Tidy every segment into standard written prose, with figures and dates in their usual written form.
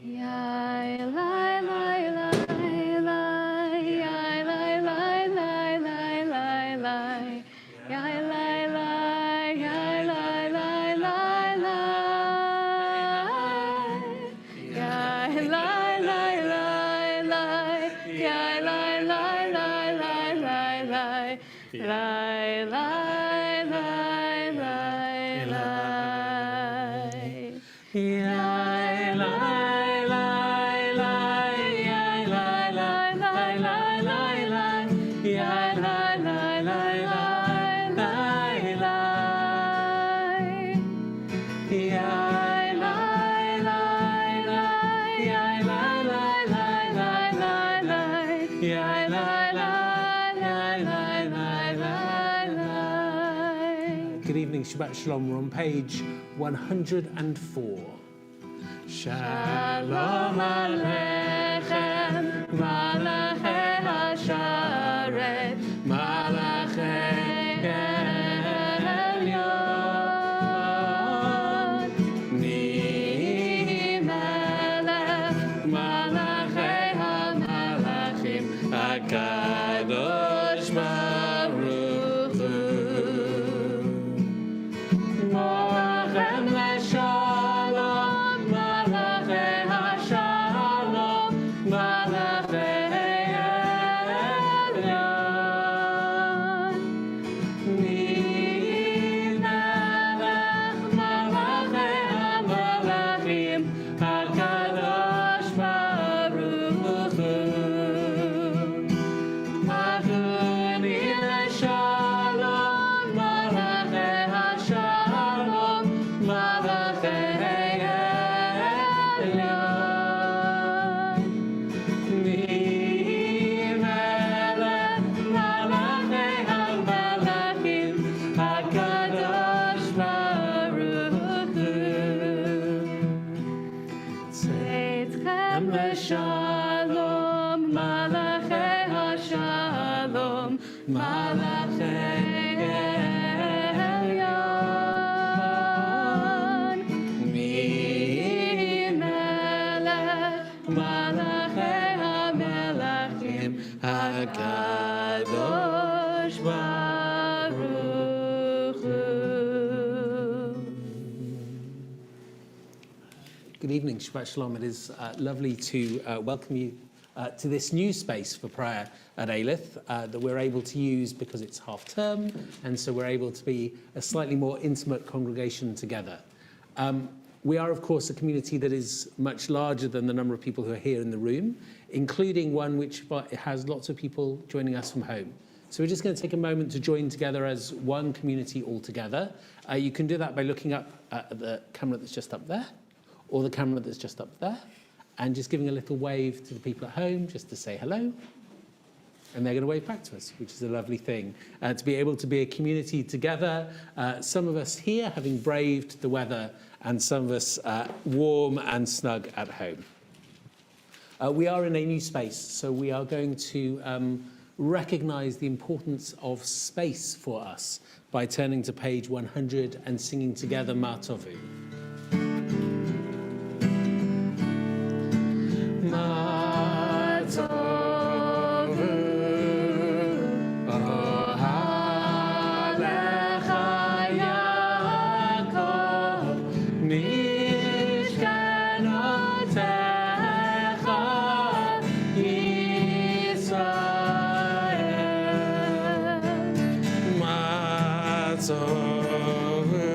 Good evening, Shabbat Shalom. We're on page 104. Shalom Aleichem, Malachei Hasharet, Malachei Elyon, Ni Melech, Malachei HaMalachim, HaKadosh Baruch Hu. Morchem leShalom, Malachei HaShalom, Malachei Elyon. Ni Melech, Malachei HaMalachim, HaKadosh Baruch Hu. Mahuni leShalom, Malachei HaShalom, Malachei Elyon. Ni Melech, Malachei HaMalachim, HaKadosh Baruch Hu. Tzedchem leShalom, Malachei HaShalom, Malachei Elyon. Mi Melech, Malachei HaMelachim, HaKadosh Baruch Hu. Good evening, Shabbat Shalom. It is lovely to welcome you to this new space for prayer at Erev that we're able to use because it's half term, and so we're able to be a slightly more intimate congregation together. We are, of course, a community that is much larger than the number of people who are here in the room, including one which has lots of people joining us from home. So we're just going to take a moment to join together as one community all together. You can do that by looking up at the camera that's just up there, or the camera that's just up there, and just giving a little wave to the people at home just to say hello. And they're going to wave back to us, which is a lovely thing, to be able to be a community together. Some of us here having braved the weather, and some of us warm and snug at home. We are in a new space, so we are going to recognize the importance of space for us by turning to page 100 and singing together Ma Tovu. Ma Tovu, Ohalecha Yaakov, Mishkanotecha Yisrael. Ma Tovu,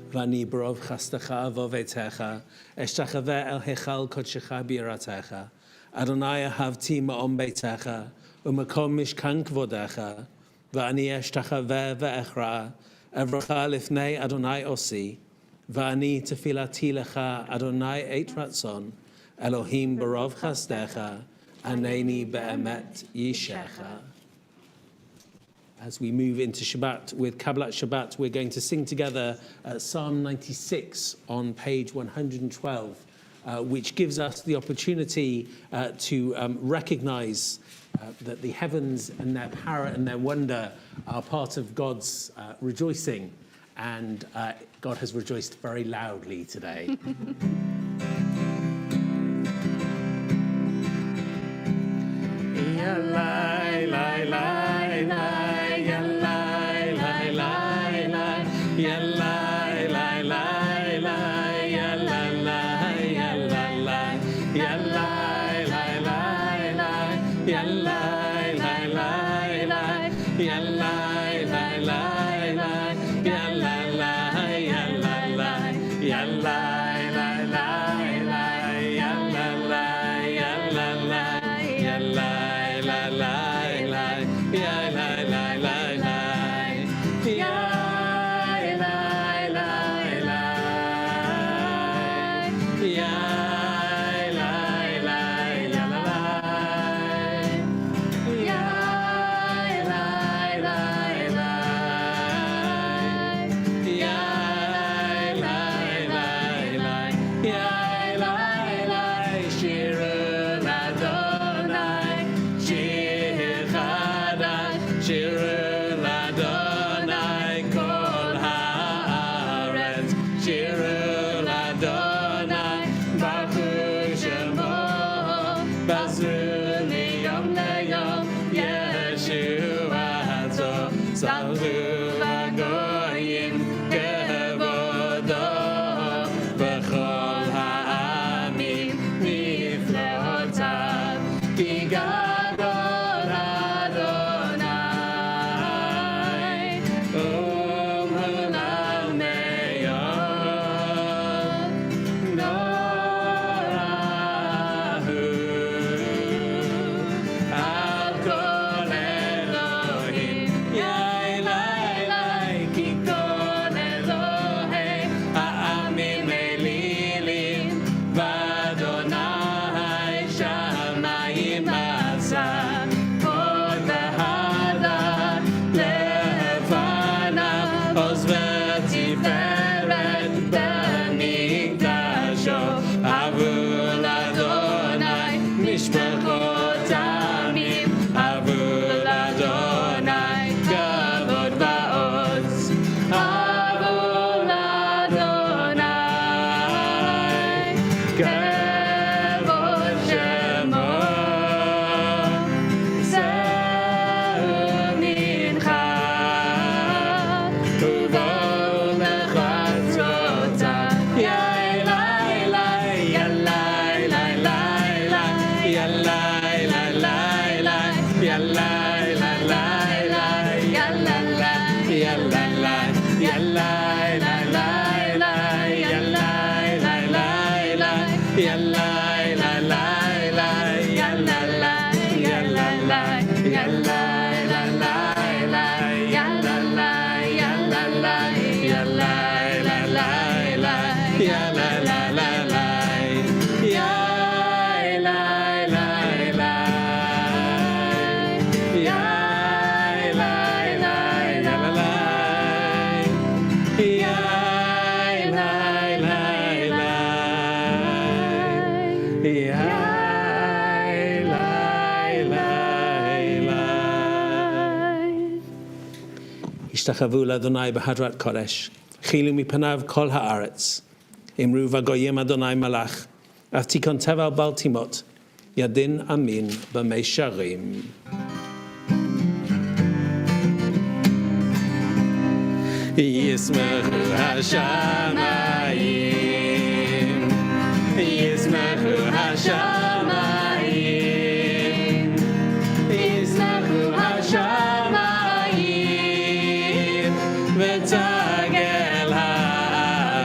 Vani barov chastecha vovetecha, eshtachave el hechal kodshecha biratecha, Adonai ahavti ma'om beitecha, u'makom mishkan kvodecha, va'ani eshtachaveh ve'echra, evracha lifnei Adonai osi, va'ani tefilati lecha Adonai et ratzon, Elohim barov chasdecha, aneni be'emet yishecha. As we move into Shabbat with Kabbalat Shabbat, we're going to sing together Psalm 96 on page 112, which gives us the opportunity to recognize that the heavens and their power and their wonder are part of God's rejoicing, and God has rejoiced very loudly today. Ishtachavu l'Adonai b'hadrat kodesh, chilu mipanav kol haaretz, imru v'goyim Adonai malach, avtikon teval bal timot, yadin amin b'meisharim. Yismechu hashamayim, Yismechu hashamayim, Yismechu hashamayim, v'tagel haaretz.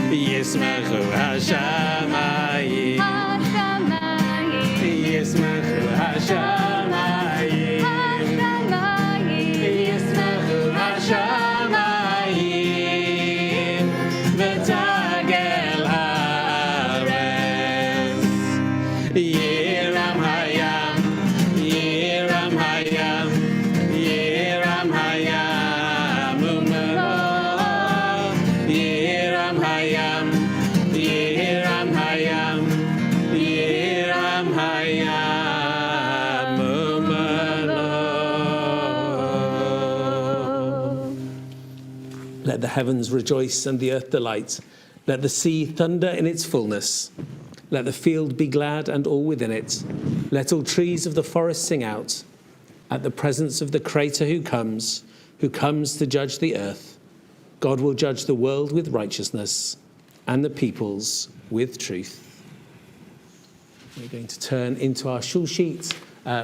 Yismechu hashamayim, Let the heavens rejoice and the earth delight. Let the sea thunder in its fullness. Let the field be glad and all within it. Let all trees of the forest sing out at the presence of the Creator who comes to judge the earth. God will judge the world with righteousness and the peoples with truth. We're going to turn into our shul sheet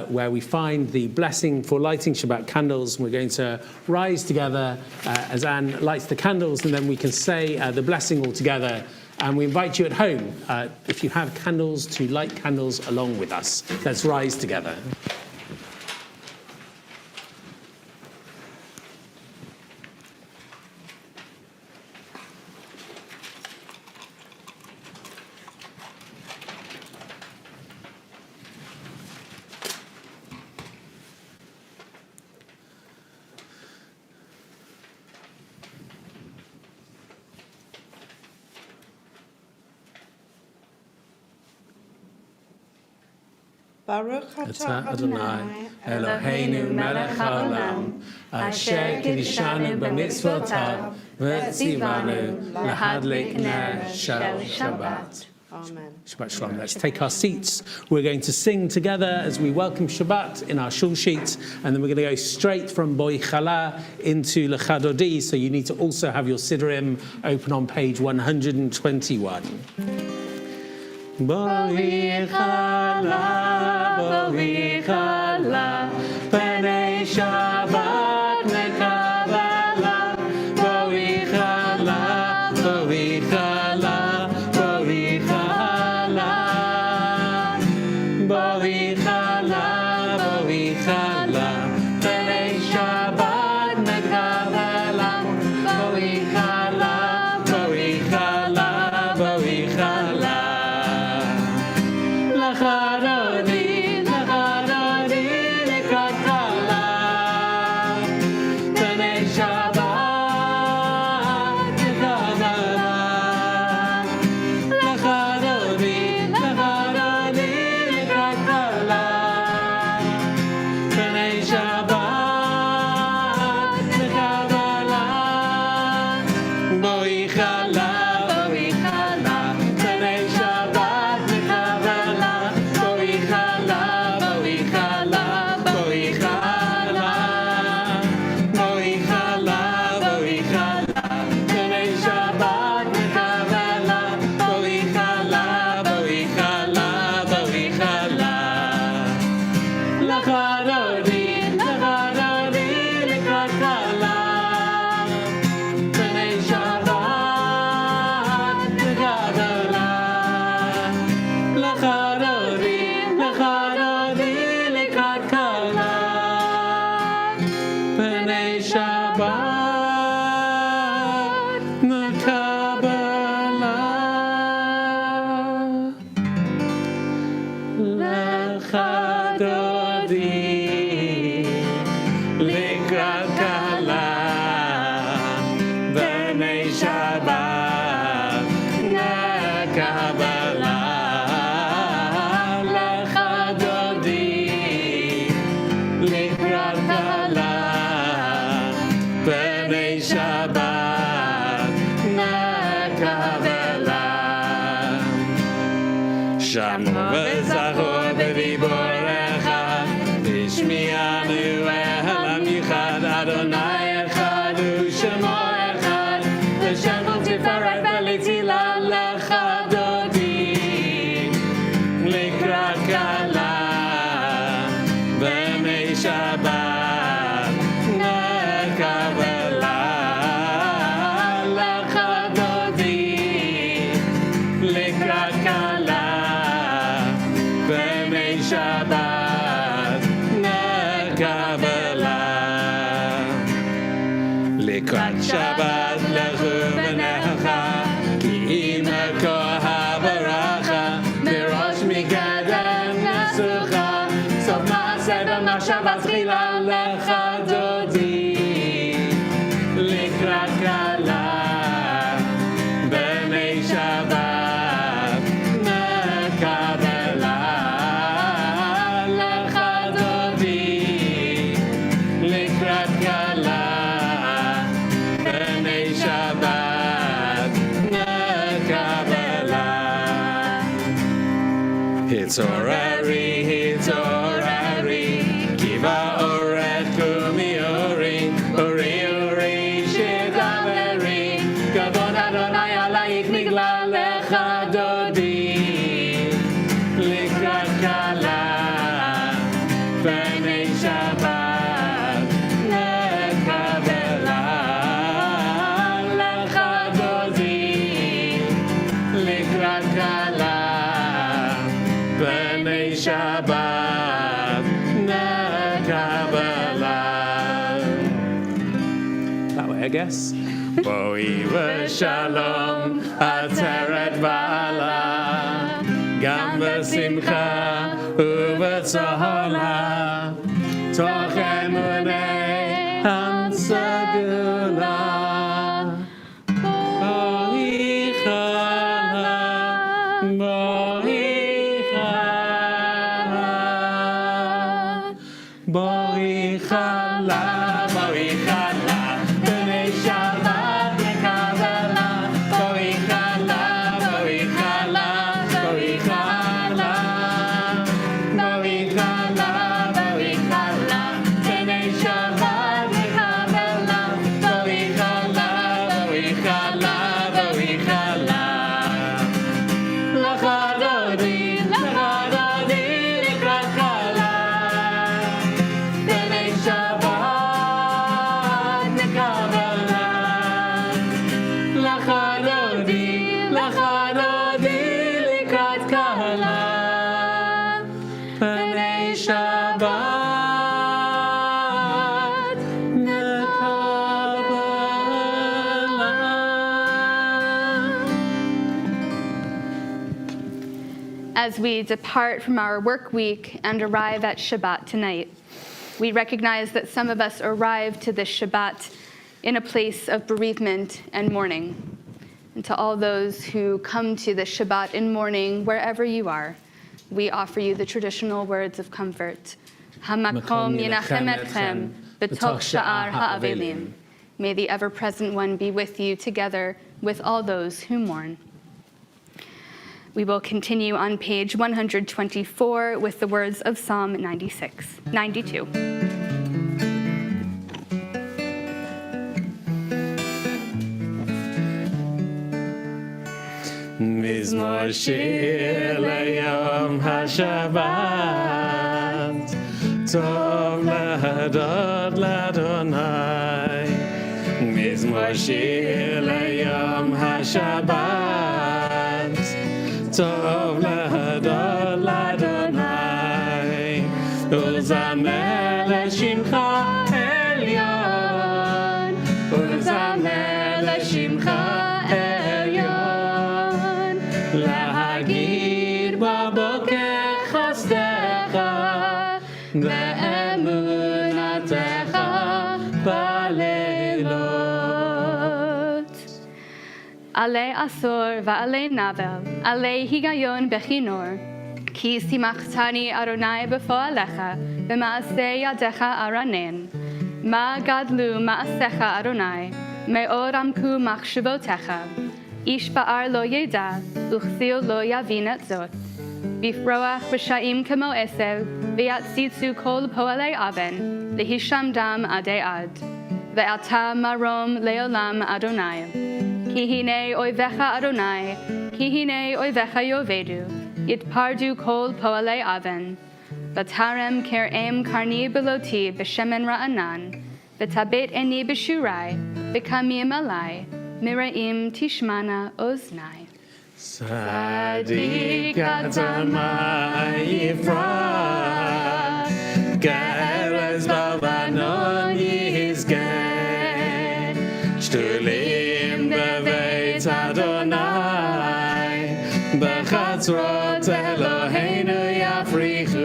where we find the blessing for lighting Shabbat candles. We're going to rise together as Anne lights the candles, and then we can say the blessing all together. And we invite you at home, if you have candles, to light candles along with us. Let's rise together. Baruch atah Adonai Eloheinu melech haolam, asher kiddushanu b'mitzvotav v'tzivanu lahadlik ner shel Shabbat. Amen. Shabbat Shalom. Let's take our seats. We're going to sing together as we welcome Shabbat in our shul sheet, and then we're going to go straight from Boi Chala into Lechadodi, so you need to also have your Siddurim open on page 121. Boi Chala, Penei Shabbat Mekabala, Boi Chala, Boi Chala, Boi Chala, Boi Chala, Boi Chala, Penei Shabbat Mekabala, Boi Chala, Boi Chala, Boi Chala. Shabbat מעשה במחשבה תחילה לך דודי לקראת כלה בני שבת נקבלה לך דודי לקראת כלה בני שבת נקבלה התעוררי כי באורך קומי אורי שדברי כבוד אדוני עלייך נגלה לך דודי לקראת כלה בני שבת נקבלה לך דודי לקראת כלה בני שבת נקבלה. That way, I guess. בואי ושלום עצרת בעלה גם בשמחה ובצהלה תוך אמוני הסגולה בואי חלה בואי חלה בני שבת נקבלה בואי חלה בואי חלה בואי חלה בואי חלה בואי חלה בני שבת נקבלה בואי חלה בואי חלה בואי חלה לך דודי לקראת כלה בני שבת נקבלה לך דודי לקראת כלה בני שבת נקבלה. As we depart from our work week and arrive at Shabbat tonight, we recognize that some of us arrive to this Shabbat in a place of bereavement and mourning. And to all those who come to the Shabbat in mourning, wherever you are, we offer you the traditional words of comfort. Hamakom yinachem etchem b'toch sha'ar ha'avelim. May the ever-present one be with you together with all those who mourn. We will continue on page 124 with the words of Psalm 92. מזמור שיר ליום השבת טוב להודות לאדוני מזמור שיר ליום השבת טוב להודות לאדוני ולזמר לשמך עליון ולזמר לשמך עליון להגיד בבוקר חסדך ואמונתך בלילות עלי עשור ועלי נבל עלי היגיון בכינור כי שימחתני אדוני בפועלך במעשה ידיך ארנן מה גדלו מעשיך אדוני מאוד עמקו מחשבותיך איש בער לא ידע וכסיל לא יבין את זאת בפרוח רשעים כמו עשב ויציצו כל פועלי אבן להישמדם עדי עד ואתה מרום לעולם אדוני כי הנה אויביך אדוני כי הנה אויביך יאבדו יתפרדו כל פועלי אבן ותרם כרעם קרני בלותי בשמן רענן ותבט עיני בשורי וקמים עלי מרעים תשמענה אוזני צדיק אתה מה יפרח כארז בלבנון יזכה שתולים בבית אדוני בחצרות אלוהינו יפריחו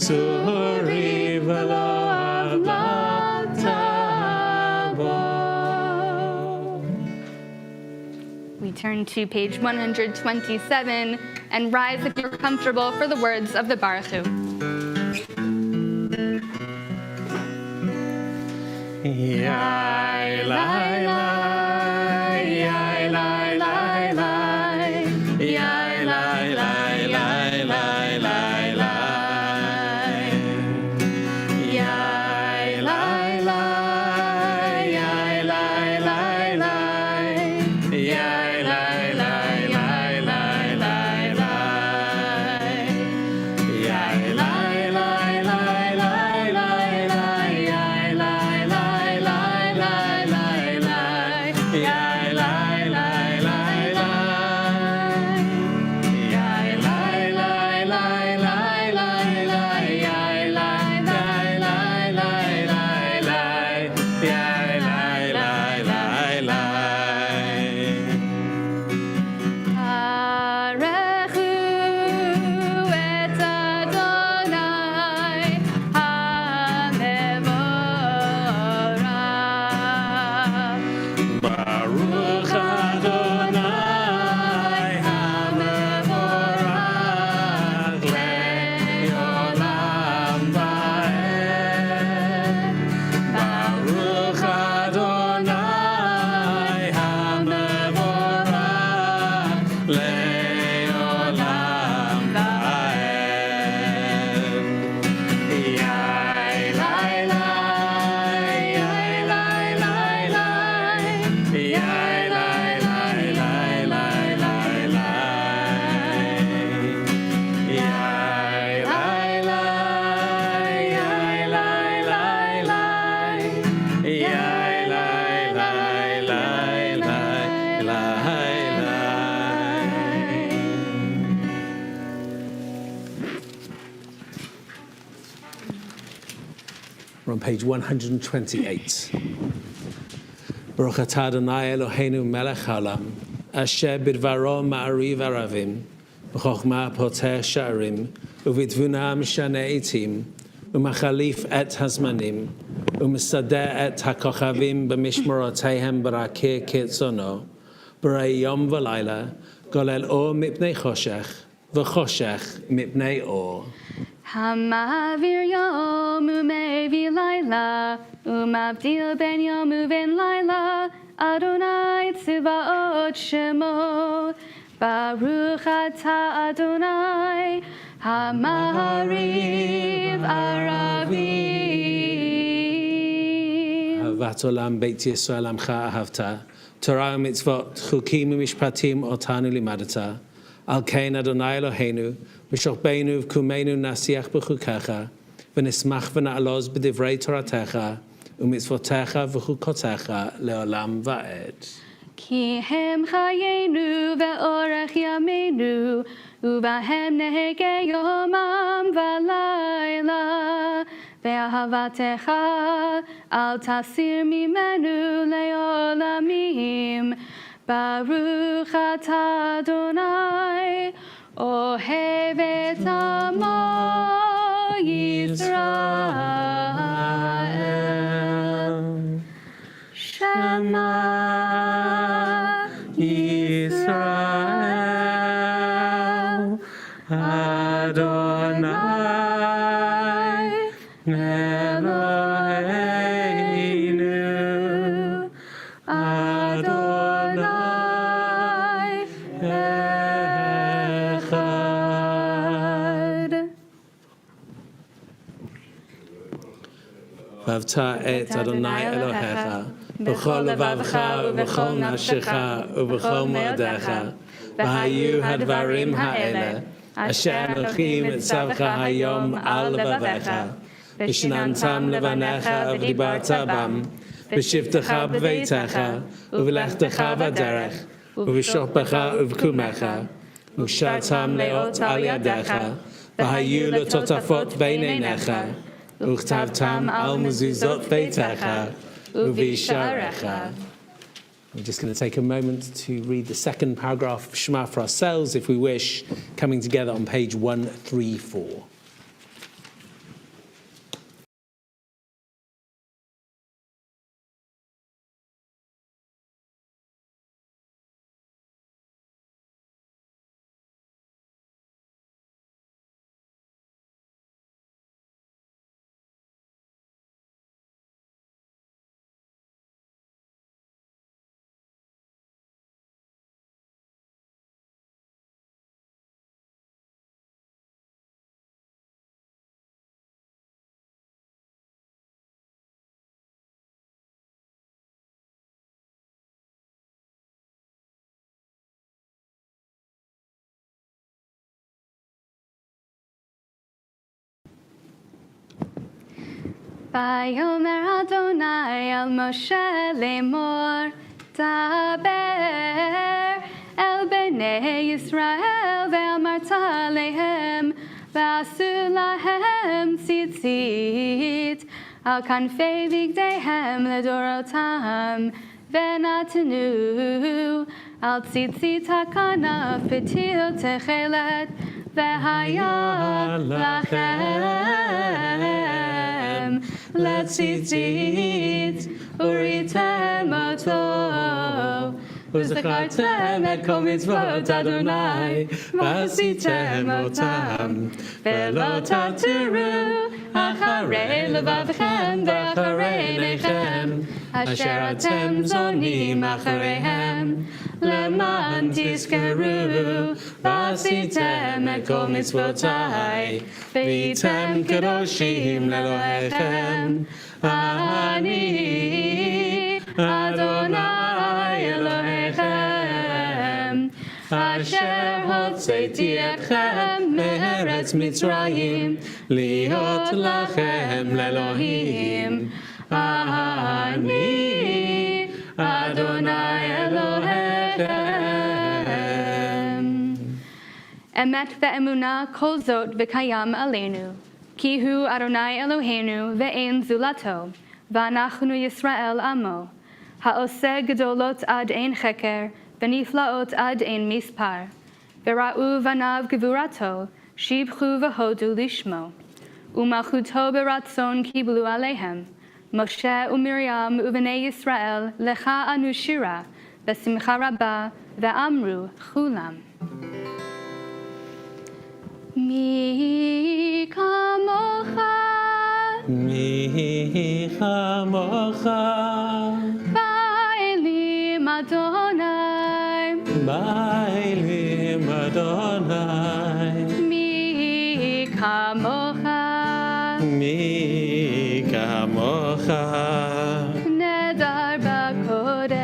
Suri v'lo avlata bo. We turn to page 127 and rise if you're comfortable for the words of the Baruch Hu. Yai, lai, lai, yai, lai, lai, lai, yai, lai, lai, lai, lai, lai, lai. Yai, lai, lai, yai, lai, lai, lai, yai, lai, lai, lai, lai, lai, lai. Yai, lai, lai, lai, lai, lai, lai, yai, lai, lai, lai, lai, lai, lai. Yai, lai, lai, lai, lai. Yai, lai, lai, lai, lai, lai, lai, yai, lai, lai, lai, lai, lai, lai. Yai, lai, lai, lai, lai. Harechu et Adonai HaMevorach. Baruch Adonai HaMevorach le'olam va'ed. Baruch Adonai HaMevorach le'olam va'ed. Yai, lai, lai, yai, lai, lai, lai, yai, lai, lai, lai, lai, lai, lai. Yai, lai, lai, yai, lai, lai, lai, yai, lai, lai, lai, lai, lai, lai. We're on page 128. Baruch atah Adonai Eloheinu melech haolam, asher bidvaro ma'ariv aravim, b'chokhmah poteh sha'arim, uvidvuna mishaneh eitim, umachalif et hazmanim, umisadeh et hakochavim b'mishmorotehem b'rakir kitzono, b'rei yom v'layla, golel or mipnei choshech, v'choshech mipnei or. Hamavir yom umevi laila, umavdil ben yom uven laila, Adonai tziva'ot shemo, Baruch atah Adonai, Hamahariv aravim. Ahavat olam beit Yisrael amcha ahavta, Torah u'mitzvot, chukim u'mishpatim otanu limadata, al kein Adonai Eloheinu, v'shochbeinu v'kumeinu nasiach b'chukecha, v'nismach v'na'aloz b'divrei Toratecha, u'mitzvotecha v'chukotecha le'olam va'ed. Ki hem chayenu ve'orech yameinu, uvahem nehege yomam v'layla, ve'ahavatecha al tasir mimenu le'olamim, Baruch atah Adonai, ohev et amo Yisrael. Shema Yisrael, Adonai Eloheinu, Adonai Echad. V'avta et Adonai Elohecha, b'chol levavcha u'b'chol nafshecha u'b'chol mo'adecha, v'hayu hadvarim ha'ele, asher anochim etzavcha hayom al levavecha, v'shenantam levanecha v'dibarta bam, v'shivtecha b'veitecha, u'v'lechtecha v'derech, u'v'shophecha u'v'kumecha, u'shatam leot al yadecha, v'hayu l'totafot b'eineinecha, u'chtavtam al mezuzot beitecha, u'visharecha. We're just going to take a moment to read the second paragraph of Shema for ourselves, if we wish, coming together on page 134. Vayomer Adonai el Moshe lemor, Daber el bnei Yisrael ve'amarta lehem, ve'asu lahem tzitzit, al kanfei bigdeihem ledorotam, ve'natenu al tzitzit hakanaf betil techelet, ve'haya lachem letzitzit uritem oto. וזכרתם את כל מצוות אדוני, ועשיתם אותם, ולא תתירו אחרי לבבכם ואחרי עיניכם, אשר אתם זונים אחריהם, למען תזכרו, ועשיתם את כל מצוותי, והייתם קדושים לאלוהיכם. אני אדוני אלוהיכם, אשר הוצאתי אתכם מארץ מצרים, להיות לכם לאלוהים. אני אדוני אלוהיכם. אמת ואמונה כל זאת וקיים עלינו, כי הוא אדוני אלוהינו ואין זולתו, ואנחנו ישראל עמו. העושה גדולות עד אין חקר, ונפלאות עד אין מספר. וראו בניו גבורתו, שיבחו והודו לשמו. ומלכותו ברצון קיבלו עליהם. משה ומרים ובני ישראל, לך אנו שירה, בשמחה רבה, ואמרו כולם. מי כמוך, מי כמוך, באלים אדוני, באלים אדוני, מי כמוך, מי כמוך, נדר בקודש,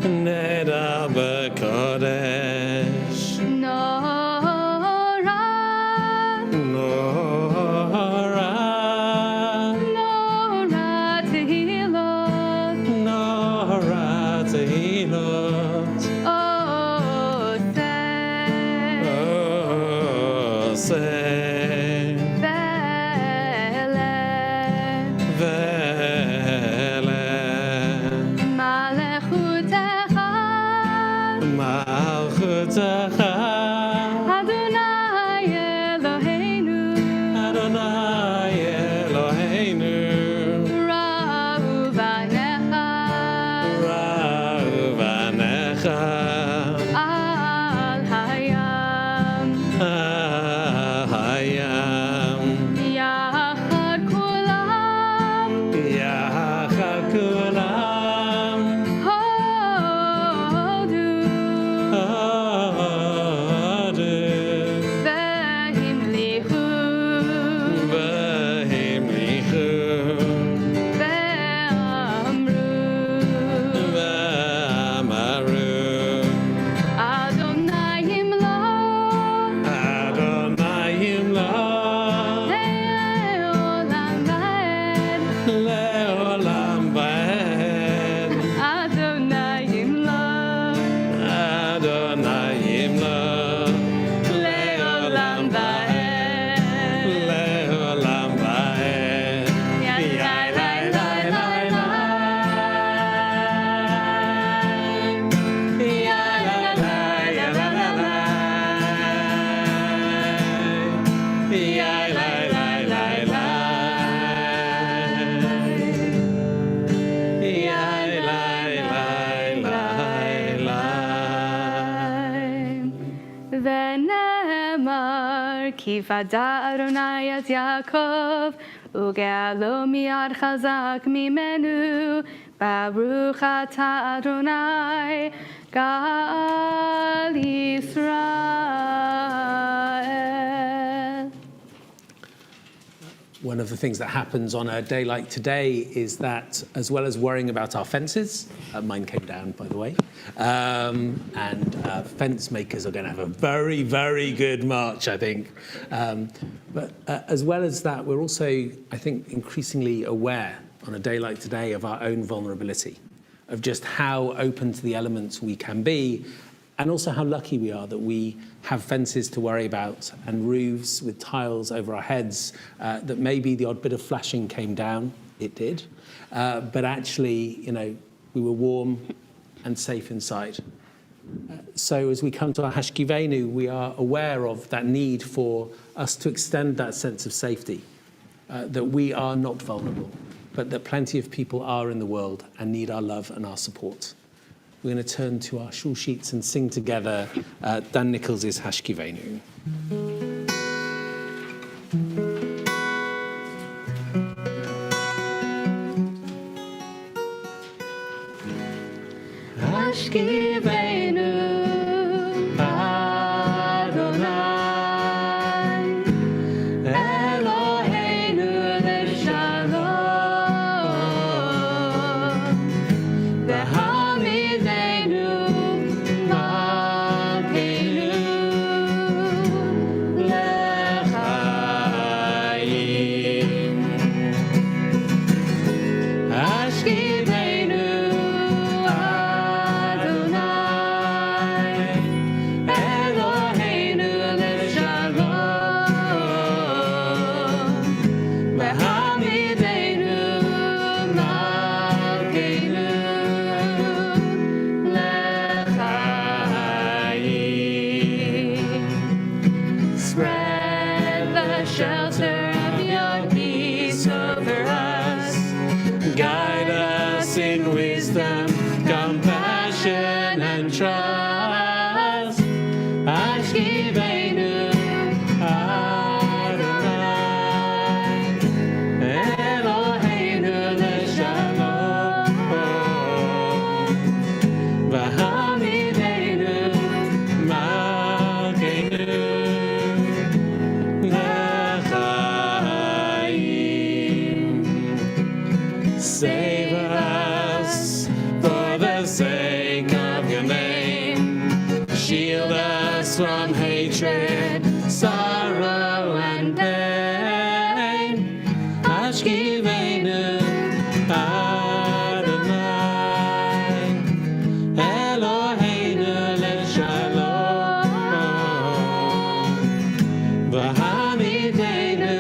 נדר בקודש, כי ודע אדוני את יעקב, וגאלו מיד חזק ממנו, ברוך אתה אדוני, גאל ישראל. One of the things that happens on a day like today is that, as well as worrying about our fences, mine came down, by the way, and fence makers are going to have a very, very good March, I think. But as well as that, we're also, I think, increasingly aware on a day like today of our own vulnerability, of just how open to the elements we can be, and also how lucky we are that we have fences to worry about and roofs with tiles over our heads, that maybe the odd bit of flashing came down, it did, but actually, we were warm and safe inside. So as we come to our Hashkivenu, we are aware of that need for us to extend that sense of safety, that we are not vulnerable, but that plenty of people are in the world and need our love and our support. We're going to turn to our shul sheets and sing together Dan Nichols's Hashkivenu. Hashkivenu Adonai Eloheinu leshalom V'hamidenu malkeinu l'chaim Hashkivenu Spread the shelter of your peace over us. Guide us in wisdom, compassion, and trust. Hashkivenu Adonai Eloheinu leshalom V'hamidenu malkeinu Save us for the sake of your name. Shield us from hatred, sorrow, and pain. Hashkivenu Adonai Eloheinu leshalom V'hamidenu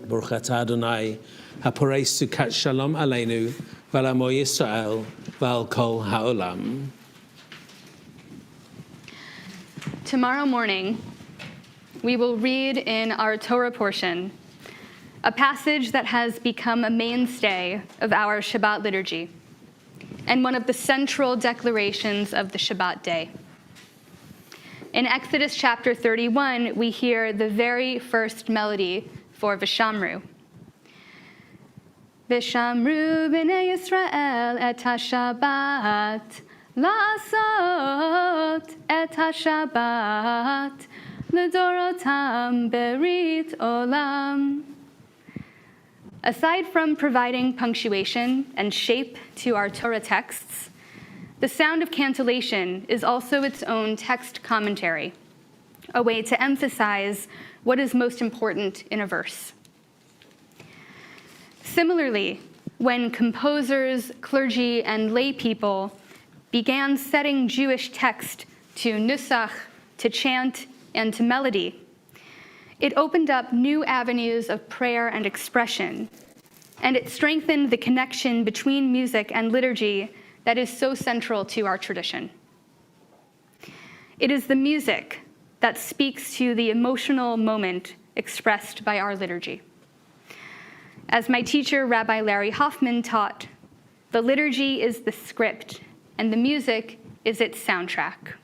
Baruch atah Adonai, haporei sukat shalom aleinu, v'al amo Yisrael, v'al kol ha'olam. Tomorrow morning, we will read in our Torah portion a passage that has become a mainstay of our Shabbat liturgy and one of the central declarations of the Shabbat day. In Exodus chapter 31, we hear the very first melody for V'shamru. V'shamru b'nei Yisrael et ha-Shabbat, la'asot et ha-Shabbat, l'dorotam berit olam. Aside from providing punctuation and shape to our Torah texts, the sound of cantillation is also its own text commentary, a way to emphasize what is most important in a verse. Similarly, when composers, clergy, and lay people began setting Jewish text to nusach, to chant, and to melody, it opened up new avenues of prayer and expression, and it strengthened the connection between music and liturgy that is so central to our tradition. It is the music that speaks to the emotional moment expressed by our liturgy. As my teacher, Rabbi Larry Hoffman, taught, the liturgy is the script, and the music is its soundtrack.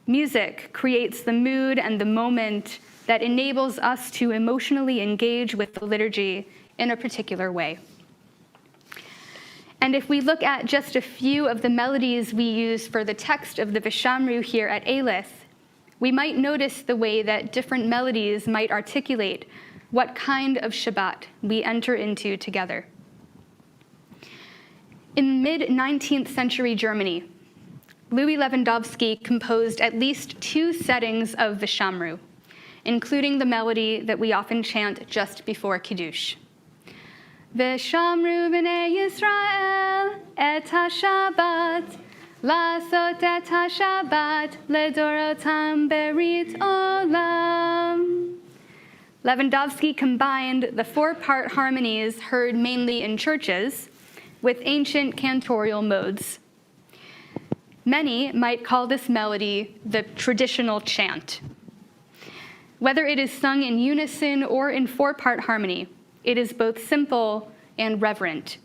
Music creates the mood and the moment that enables us to emotionally engage with the liturgy in a particular way. And if we look at just a few of the melodies we use for the text of the Vishamru here at Eilith, we might notice the way that different melodies might articulate what kind of Shabbat we enter into together. In mid-19th century Germany, Louis Lewandowski composed at least 2 settings of Vishamru, including the melody that we often chant just before Kiddush. Vishamru b'nei Yisrael et ha-Shabbat, Lasot et ha-Shabbat ledorotam berit olam. Lewandowski combined the 4-part harmonies heard mainly in churches with ancient cantorial modes. Many might call this melody the traditional chant. Whether it is sung in unison or in 4-part harmony, it is both simple and reverent.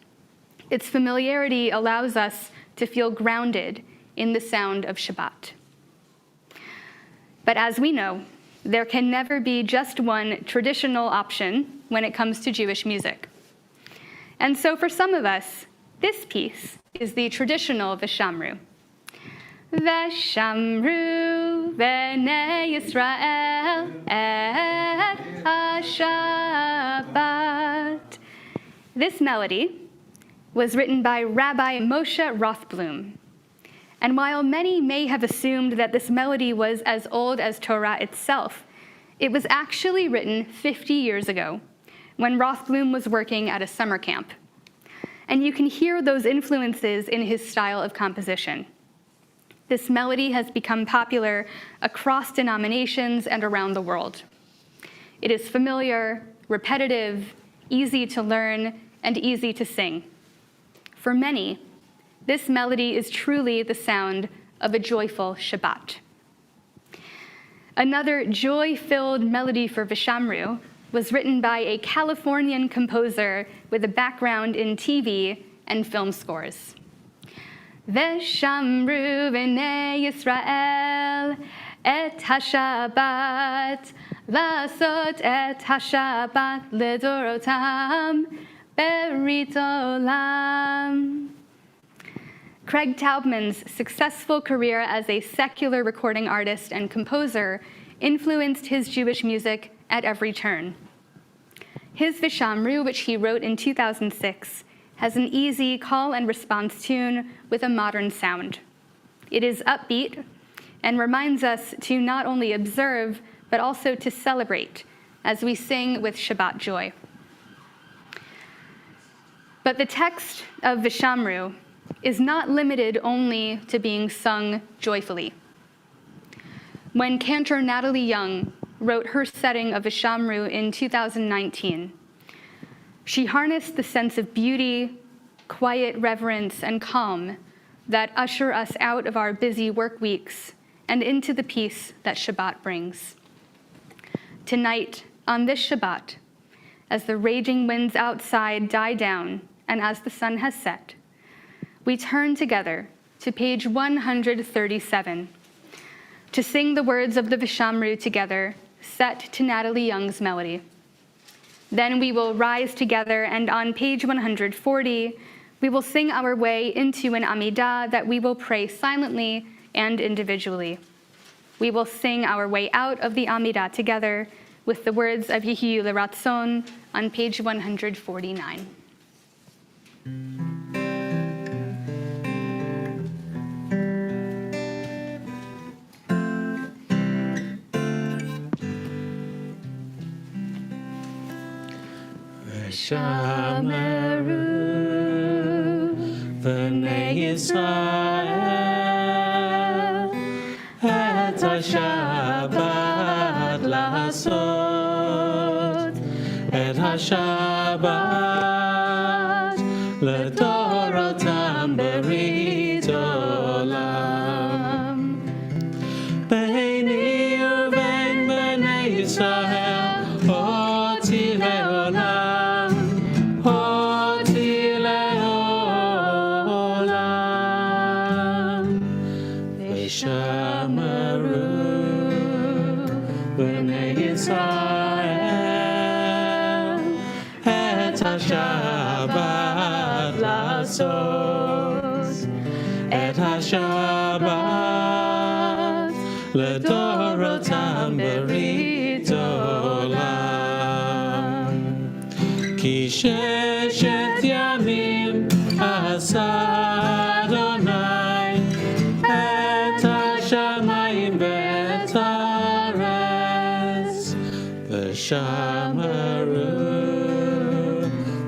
Its familiarity allows us to feel grounded in the sound of Shabbat. But as we know, there can never be just one traditional option when it comes to Jewish music. And so for some of us, this piece is the traditional Vishamru. Veshamru b'nei Yisrael et ha-Shabbat. This melody was written by Rabbi Moshe Rothblum. And while many may have assumed that this melody was as old as Torah itself, it was actually written 50 years ago when Rothblum was working at a summer camp. And you can hear those influences in his style of composition. This melody has become popular across denominations and around the world. It is familiar, repetitive, easy to learn, and easy to sing. For many, this melody is truly the sound of a joyful Shabbat. Another joy-filled melody for Vishamru was written by a Californian composer with a background in TV and film scores. Veshamru b'nei Yisrael et ha-Shabbat, Lasot et ha-Shabbat ledorotam berit olam. Craig Taubman's successful career as a secular recording artist and composer influenced his Jewish music at every turn. His Vishamru, which he wrote in 2006, has an easy call and response tune with a modern sound. It is upbeat and reminds us to not only observe, but also to celebrate as we sing with Shabbat joy. But the text of Vishamru is not limited only to being sung joyfully. When cantor Natalie Young wrote her setting of Vishamru in 2019, she harnessed the sense of beauty, quiet reverence, and calm that usher us out of our busy work weeks and into the peace that Shabbat brings. Tonight, on this Shabbat, as the raging winds outside die down and as the sun has set, we turn together to page 137 to sing the words of the Vishamru together, set to Natalie Young's melody. Then we will rise together, and on page 140, we will sing our way into an Amidah that we will pray silently and individually. We will sing our way out of the Amidah together with the words of Yehiyu L'Ratzon on page 149. Shameru v'nei Yisrael et ha-Shabbat lasot et ha-Shabbat ledorotam berit olam beini uvein b'nei Yisrael oti le'olam Shameru b'nei Yisrael et ha-Shabbat לעשות את השבת לדורותם ברית עולם. כי ששת ימים עשה אדוני את השמיים ואת הארץ, ושמרו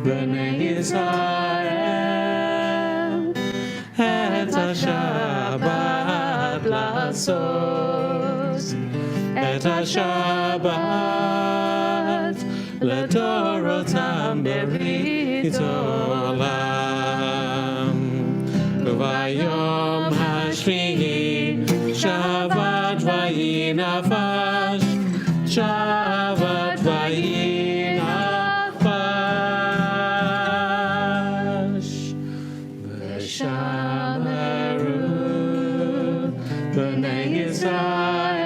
בני ישראל את השבת לעשות את השבת לדורותם ברית עולם. וביום השביעי שבת ויהי נפש, שבת ויהי נפש, ושמרו בני ישראל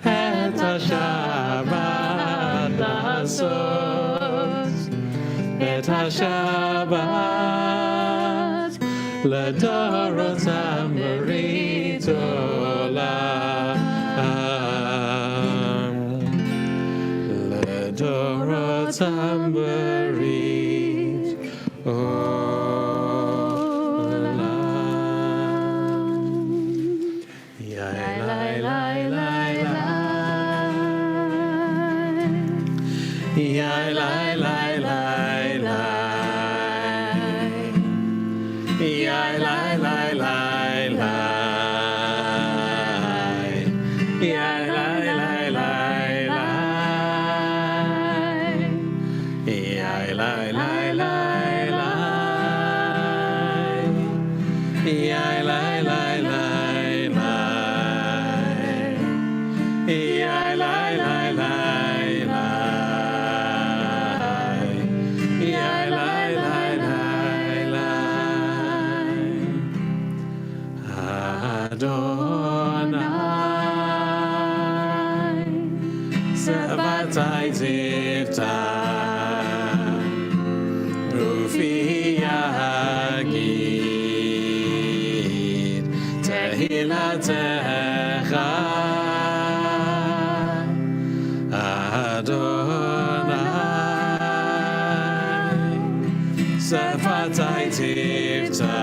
את השבת לעשות את השבת לדורותם ברית עולם, לדורותם ברית עולם. יאי לי לי לי לי, יאי לי לי לי לי, yai lai lai lai lai, yai lai lai lai lai, yai lai lai lai lai, yai lai lai lai lai, yai lai lai lai lai, yai lai lai lai lai. Adonai, Shabbatai Zivta, Rufi Yagid, Tehilatecha, Adonai, Shabbatai Zivta,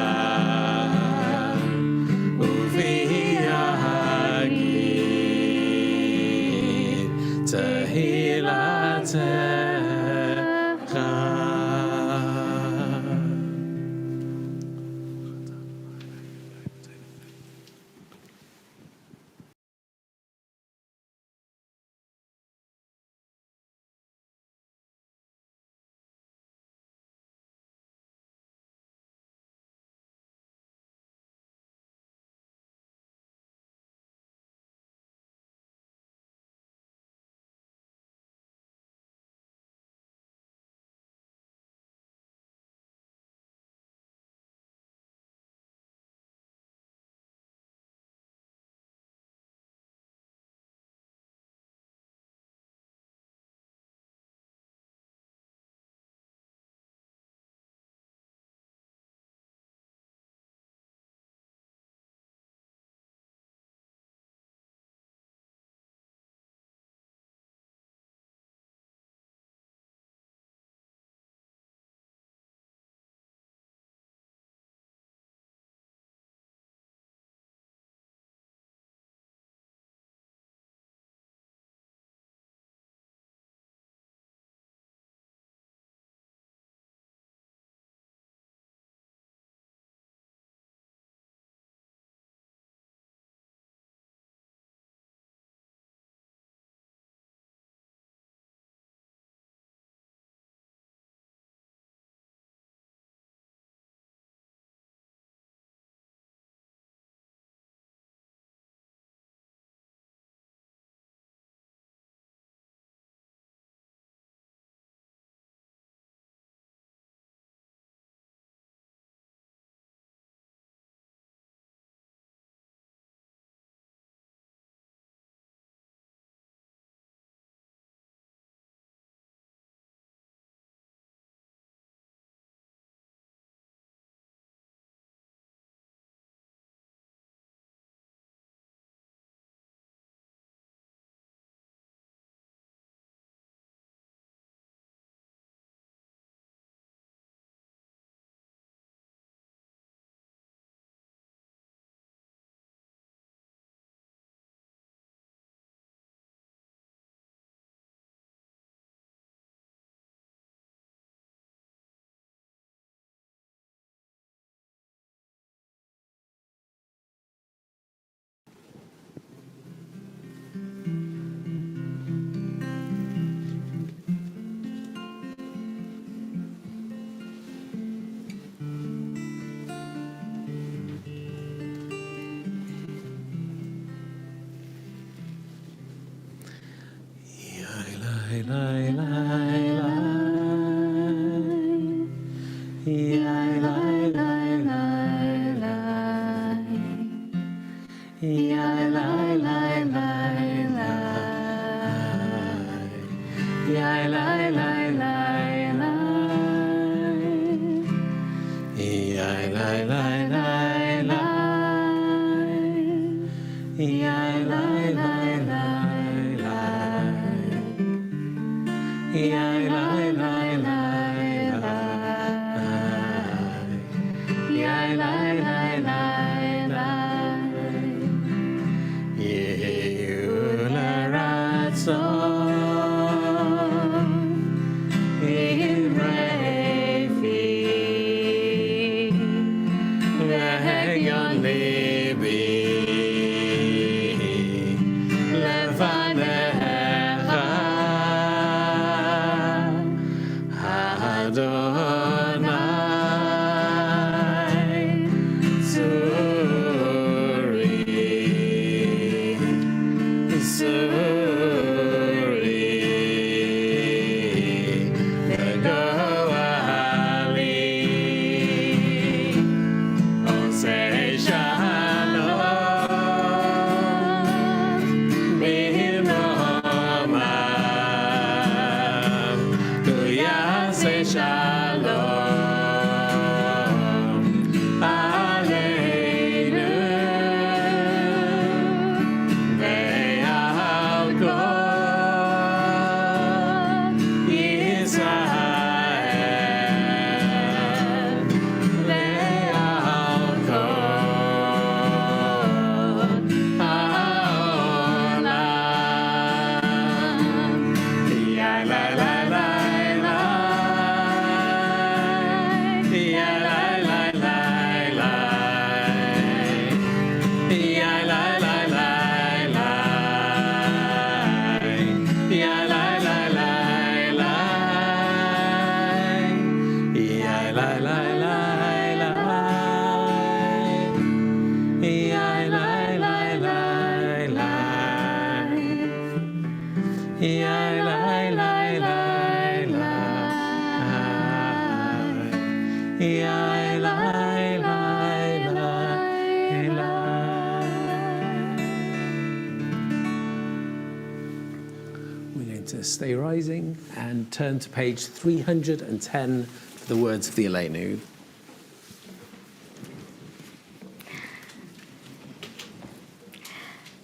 We're going to stay rising and turn to page 310 for the words of the Aleinu.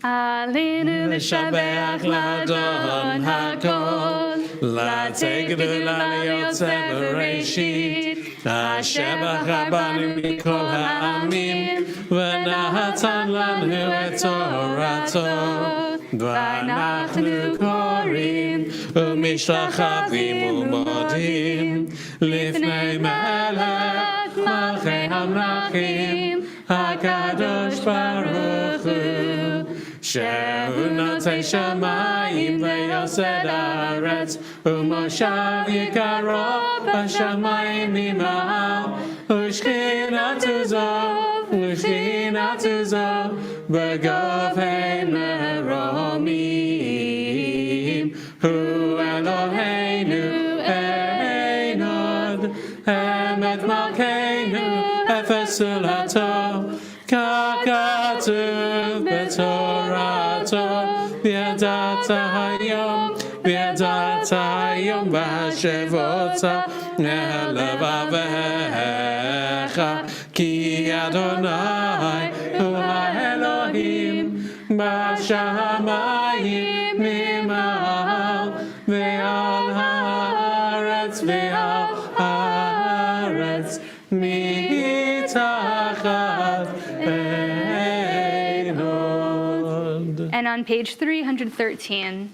Aleinu l'shabeach l'adon hakol, l'tegedul l'yotzeh bereshit, asher b'chabanu mikol ha'amim, v'natan lanu et torato, v'anachnu korim, u'mishtachavim u'modim, lifnei melech malchei hamlachim, hakadosh baruch hu. Shehu notei shamayim ve'yosed haaretz u'moshav yikaro b'shamayim ima'al u'shchinatu zo b'govei meromim hu Eloheinu einod emet malkeinu efesul hatov kakatuv b'torato v'yadata hayom v'hashevota elevavecha ki Adonai hu ha'Elohim b'shamayim mima'al ve'al haaretz mitachat einod. And on page 313,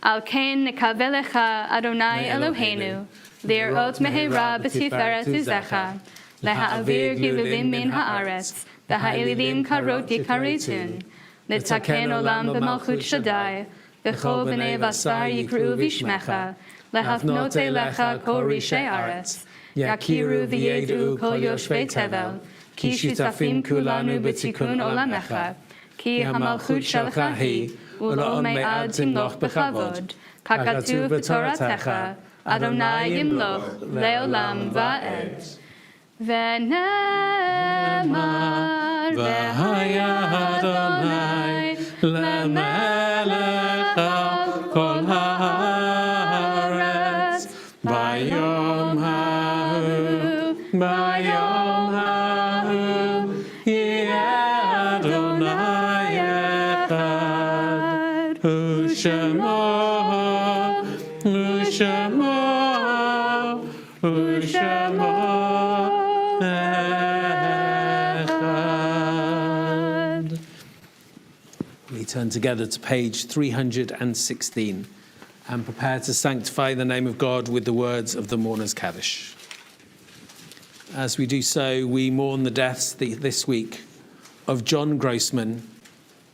Al Kain Nikavelecha Adonai Eloheinu, Lirot Mehera B'Tiferet Uzecha, Leha'avir Giluvim min ha'aretz, V'ha'elilim karot yikaretun, Litaken olam b'malchut Shaddai, V'chol b'nei basar yikru v'shmecha, Lehafnote lecha kol rishei aretz, Yakiru v'yedu kol yoshvei tevel, Ki shutafim kulanu b'tikun olamecha, Ki hamalchut shelcha hi, Ulo me'ad timloch b'chavod, Kakatu v'toratecha, Adonai yimloch leolam va'ed. V'nemar V'haya Adonai lemelech al kol haaretz. Bayom hahu yeh Adonai echad. U'shemo echad. We turn together to page 316 and prepare to sanctify the name of God with the words of the Mourner's Kaddish. As we do so, we mourn the deaths this week of John Grossman,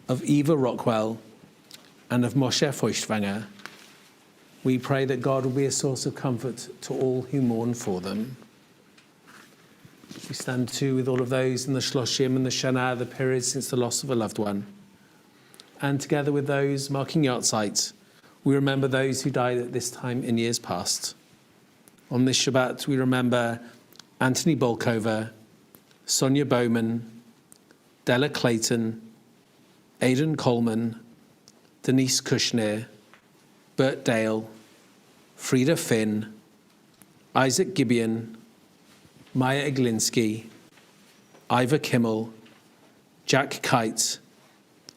of Eva Rockwell, and of Moshe Feuchtwanger. We pray that God will be a source of comfort to all who mourn for them. We stand too with all of those in the Shloshim and the Shana, the period since the loss of a loved one. And together with those marking Yahrzeit, we remember those who died at this time in years past. On this Shabbat, we remember Anthony Bolkover, Sonia Bowman, Della Clayton, Aidan Coleman, Denise Kushner, Bert Dale, Frida Finn, Isaac Gibeon, Maya Iglinski, Ivor Kimmel, Jack Kite,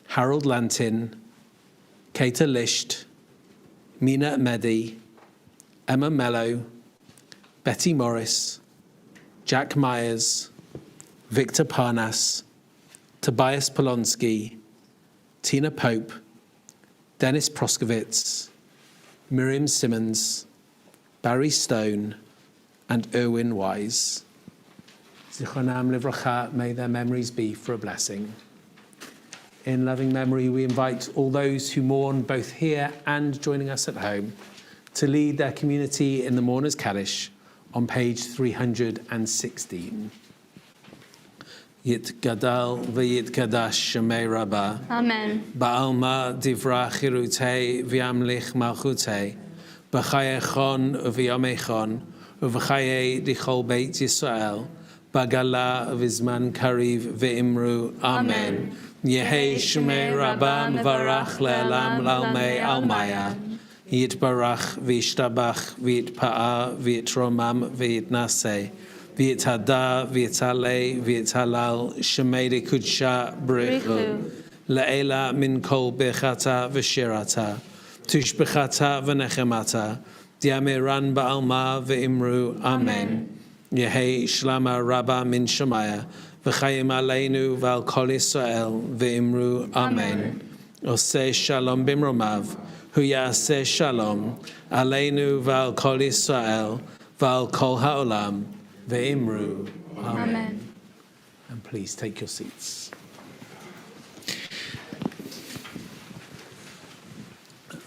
Harold Lantin, Kata Lisht, Mina Mehdi, Emma Mello, Betty Morris, Jack Myers, Victor Parnas, Tobias Polonsky, Tina Pope, Dennis Proskowitz, Miriam Simmons, Barry Stone, and Erwin Wise. Zichronam livracha, may their memories be for a blessing. In loving memory, we invite all those who mourn both here and joining us at home to lead their community in the Mourner's Kaddish on page 316. Yitgadal v'yitgadash shemei Rabbah. Amen. Ba'alma divra chirutei v'yamlich malchutei. B'chayechon v'yamechon v'chaye dichol beit Yisrael. B'gala v'zman kariv v'imru. Amen. Yehei shemei Rabbah mevarach le'elam lalmei almaya. Yitbarach v'yishtabach v'yitpa'a v'yitromam v'yitnaseh. V'yithada, v'yitale, v'yithalal, shemei kudsha brichu. Le'ela min kol bechata v'shirata. Tushbechata v'nechemata. Diameran ba'alma v'imru. Amen. Yehei shlama rabba min shemaya. V'chayim aleinu v'al kol Yisrael v'imru. Amen. Oseh shalom bimromav. Hu ya'aseh shalom. Aleinu v'al kol Yisrael v'al kol ha'olam. Ve'imru. Amen. And please take your seats.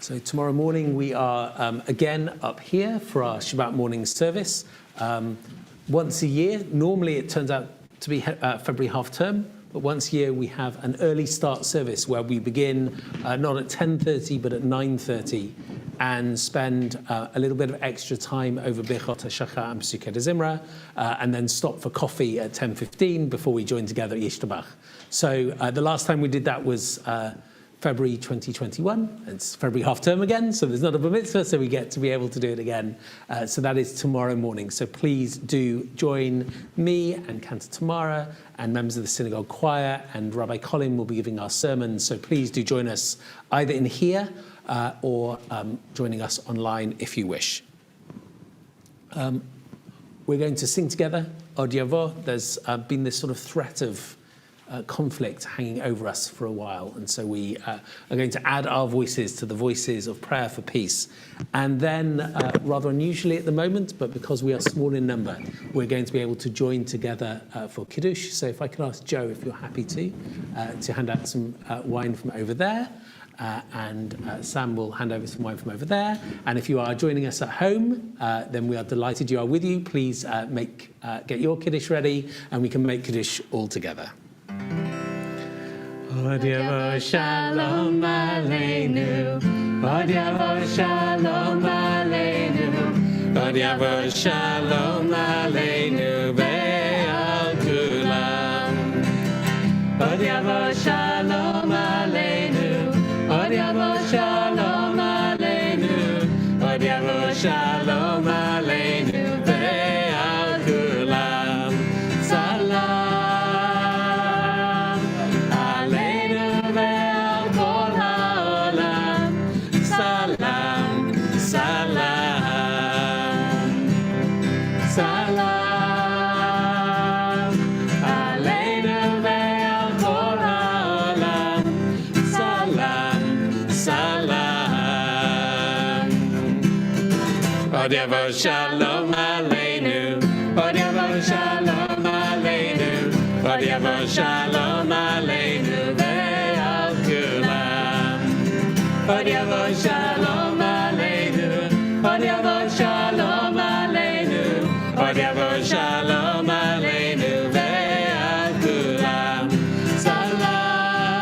So tomorrow morning we are again up here for our Shabbat morning service. Once a year, normally it turns out to be February half term, but once a year we have an early start service where we begin not at 10:30 but at 9:30 and spend a little bit of extra time over Birchot HaShachar and Pesukei Zimra, and then stop for coffee at 10:15 before we join together at Yishtabach. So the last time we did that was February 2021. It's February half term again, so there's not a bar mitzvah, so we get to be able to do it again. So that is tomorrow morning. So please do join me and Cantor Tamara and members of the synagogue choir, and Rabbi Colin will be giving our sermons. So please do join us either in here or joining us online if you wish. We're going to sing together Od Yavo. There's been this sort of threat of conflict hanging over us for a while, and so we are going to add our voices to the voices of prayer for peace. And then, rather unusually at the moment, but because we are small in number, we're going to be able to join together for Kiddush. So if I could ask Joe, if you're happy to hand out some wine from over there. And Sam will hand over some wine from over there. And if you are joining us at home, then we are delighted you are with you. Please get your Kiddush ready, and we can make Kiddush all together. Od yavo shalom aleinu. Od yavo shalom aleinu. Od yavo shalom aleinu ve'al kulam. Od yavo shalom aleinu. Od yavo shalom aleinu. Od yavo shalom aleinu ve'al kulam. Salam aleinu ve'al kol ha'olam. Salam, salam, salam aleinu ve'al kol ha'olam. Salam, salam. Od yavo shalom aleinu. Od yavo shalom aleinu. Od yavo shalom aleinu ve'al kulam. Od yavo shalom aleinu. Od yavo shalom aleinu. Od yavo shalom aleinu ve'al kulam. Salam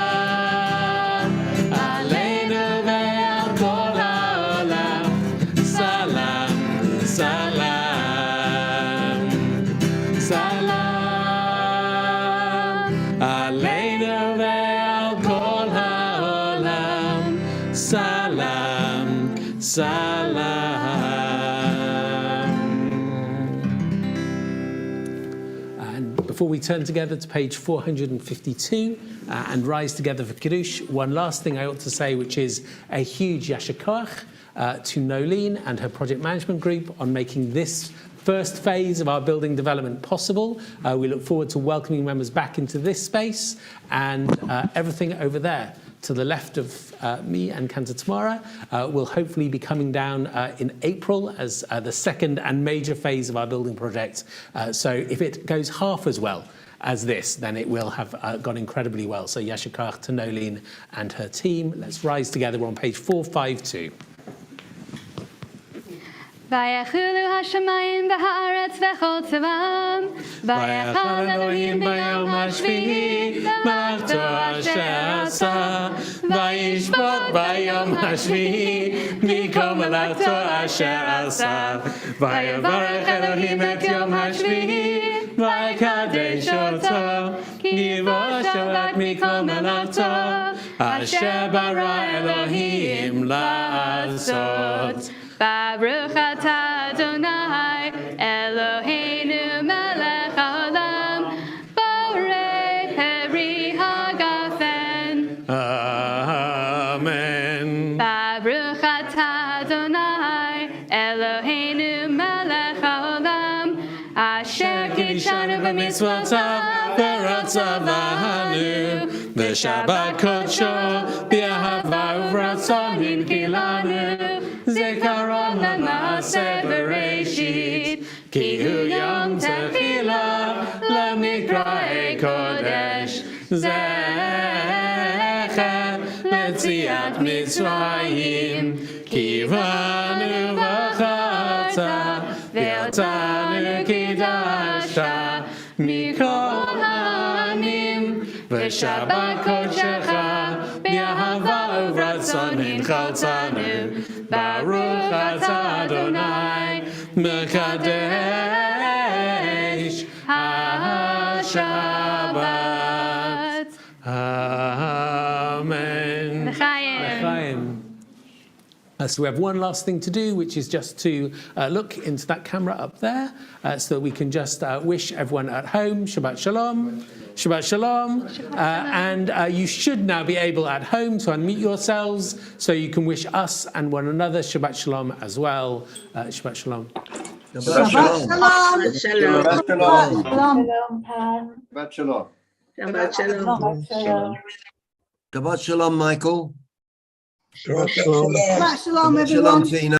aleinu ve'al kol ha'olam. Salam, salam, salam aleinu ve'al kol ha'olam. Salam, salam. And before we turn together to page 452 and rise together for Kiddush, one last thing I ought to say, which is a huge yasher koach to Nolene and her project management group on making this first phase of our building development possible. We look forward to welcoming members back into this space, and everything over there to the left of me and Cantor Tamara will hopefully be coming down in April as the second and major phase of our building project. So if it goes half as well as this, then it will have gone incredibly well. So yasher koach to Nolene and her team. Let's rise together. We're on page 452. Vayachulu hashamayim v'haaretz v'chol tzavam. Vayachal Elohim bayom hashvi'i malachto asher asa. Vayishbot bayom hashvi'i mikol malachto asher asa. Vayavarech Elohim et yom hashvi'i vayikadesh oto. Ki bo Shabbat mikol malachto asher bara Elohim la'asot. Baruch atah Adonai Eloheinu melech haolam borei peri hagafen. Amen. Baruch atah Adonai Eloheinu melech haolam asher kidshanu b'mitzvotav v'ratzavanu v'shabbat kodsho b'ahava uvratzon hinkilanu. Zikaron l'maaseh Bereshit, ki hu yom tefillah l'mikra'ei kodesh. Zecher l'tziat Mitzrayim, ki banu v'chalta ve'otanu kidashta mikol ha'anim v'shabbat kodshecha b'ahava uvratzon hinchaltanu. Baruch atah Adonai mekadesh ha-Shabbat. Amen. L'chaim. So we have one last thing to do, which is just to look into that camera up there so that we can just wish everyone at home Shabbat Shalom. Shabbat Shalom. And you should now be able at home to unmute yourselves so you can wish us and one another Shabbat Shalom as well. Shabbat Shalom. Shabbat shalom. Shabbat shalom. Shabbat shalom. Shabbat shalom. Shabbat shalom, Michael. Shabbat shalom, everyone. Shabbat shalom, Tina.